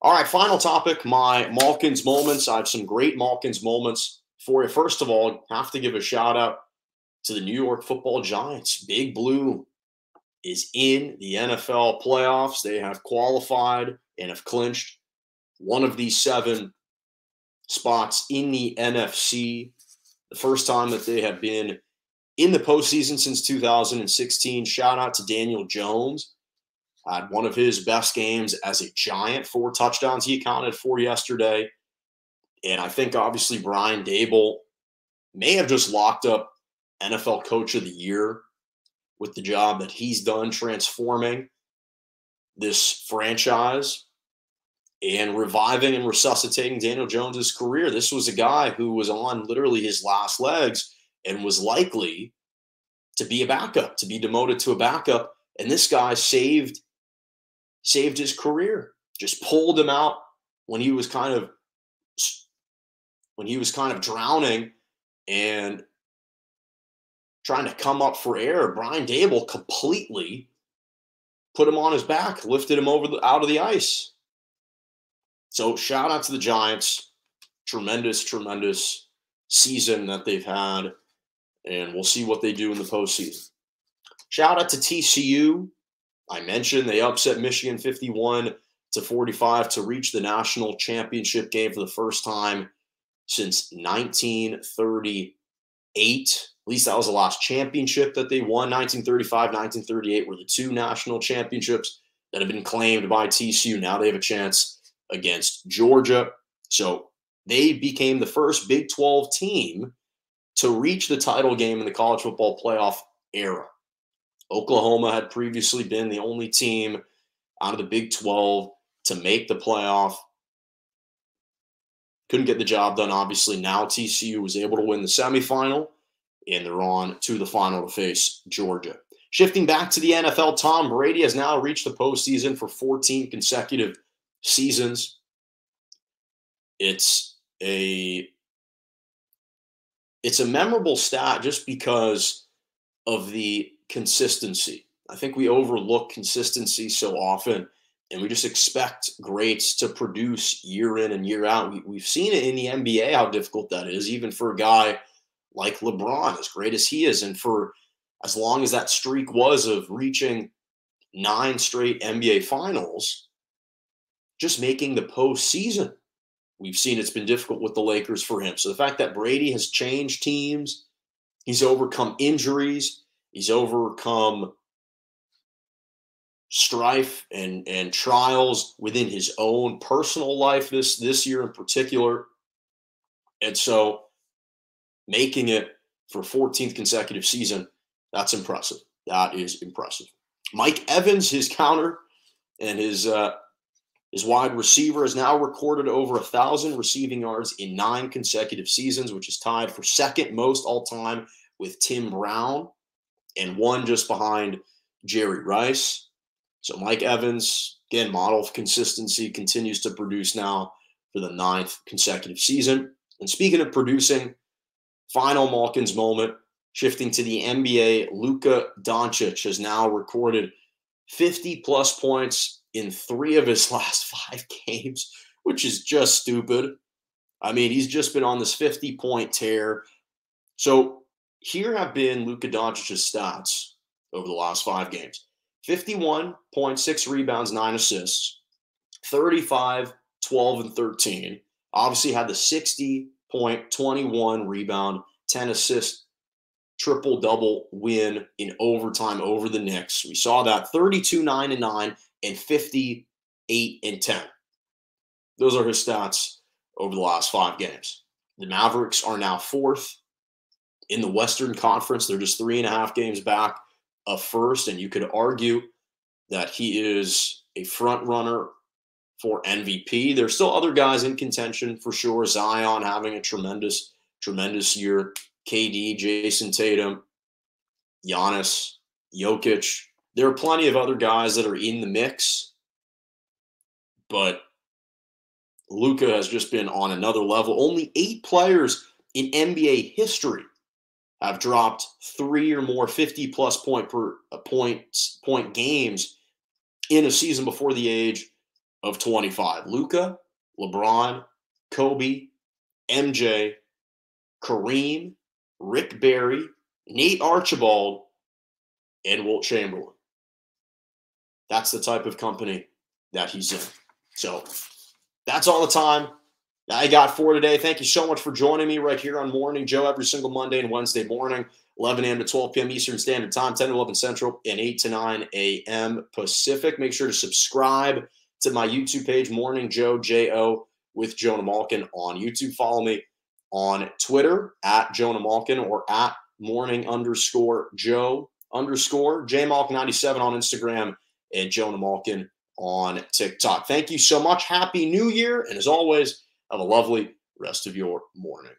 All right, final topic, my Malkin's moments. I have some great Malkin's moments for you. First of all, have to give a shout out to the New York Football Giants. Big Blue is in the NFL playoffs. They have qualified and have clinched one of these 7 spots in the NFC. The first time that they have been in the postseason since 2016. Shout out to Daniel Jones. Had one of his best games as a Giant, 4 touchdowns he accounted for yesterday. And I think obviously Brian Daboll may have just locked up NFL Coach of the Year with the job that he's done transforming this franchise and reviving and resuscitating Daniel Jones's career. This was a guy who was on literally his last legs and was likely to be a backup, to be demoted to a backup. And this guy saved his career, just pulled him out when he was kind of drowning and trying to come up for air. Brian Daboll completely put him on his back, lifted him out of the ice. So shout out to the Giants. Tremendous season that they've had, and we'll see what they do in the postseason. Shout out to TCU. I mentioned they upset Michigan 51-45 to reach the national championship game for the first time since 1938. At least that was the last championship that they won. 1935, 1938 were the 2 national championships that have been claimed by TCU. Now they have a chance against Georgia. So they became the first Big 12 team to reach the title game in the college football playoff era. Oklahoma had previously been the only team out of the Big 12 to make the playoff. Couldn't get the job done, obviously. Now TCU was able to win the semifinal, and they're on to the final to face Georgia. Shifting back to the NFL, Tom Brady has now reached the postseason for 14 consecutive seasons. It's a memorable stat just because of the consistency. I think we overlook consistency so often, and we just expect greats to produce year in and year out. We've seen it in the NBA how difficult that is, even for a guy like LeBron, as great as he is, and for as long as that streak was of reaching 9 straight NBA finals, just making the postseason. We've seen it's been difficult with the Lakers for him. So the fact that Brady has changed teams, he's overcome injuries, he's overcome strife and trials within his own personal life this year in particular. And so making it for 14th consecutive season, that's impressive. That is impressive. Mike Evans, his counter and his wide receiver, has now recorded over 1,000 receiving yards in 9 consecutive seasons, which is tied for second most all time with Tim Brown and 1 just behind Jerry Rice. So Mike Evans, again, model of consistency, continues to produce now for the 9th consecutive season. And speaking of producing, final Malkin's moment, shifting to the NBA, Luka Doncic has now recorded 50-plus points in 3 of his last 5 games, which is just stupid. I mean, he's just been on this 50-point tear. So here have been Luka Doncic's stats over the last 5 games. 51 points, 6 rebounds, 9 assists, 35, 12, and 13. Obviously had the 60-point, 21 rebound, 10 assist, triple-double win in overtime over the Knicks. We saw that 32, 9, and 9, and 58 and 10. Those are his stats over the last 5 games. The Mavericks are now 4th in the Western Conference. They're just 3.5 games back of first, and you could argue that he is a front runner for MVP. There's still other guys in contention for sure. Zion having a tremendous year. KD, Jason Tatum, Giannis, Jokic. There are plenty of other guys that are in the mix, but Luka has just been on another level. Only 8 players in NBA history have dropped 3 or more 50-plus point games in a season before the age of 25. Luka, LeBron, Kobe, MJ, Kareem, Rick Barry, Nate Archibald, and Wilt Chamberlain. That's the type of company that he's in. So that's all the time I got for today. Thank you so much for joining me right here on Morning Joe every single Monday and Wednesday morning, 11 a.m. to 12 p.m. Eastern Standard Time, 10 to 11 Central, and 8 to 9 a.m. Pacific. Make sure to subscribe to my YouTube page, Morning Joe, J-O, with Jonah Malkin on YouTube. Follow me on Twitter at Jonah Malkin or at morning_Joe_ JMalkin97 on Instagram and Jonah Malkin on TikTok. Thank you so much. Happy New Year. And as always, have a lovely rest of your morning.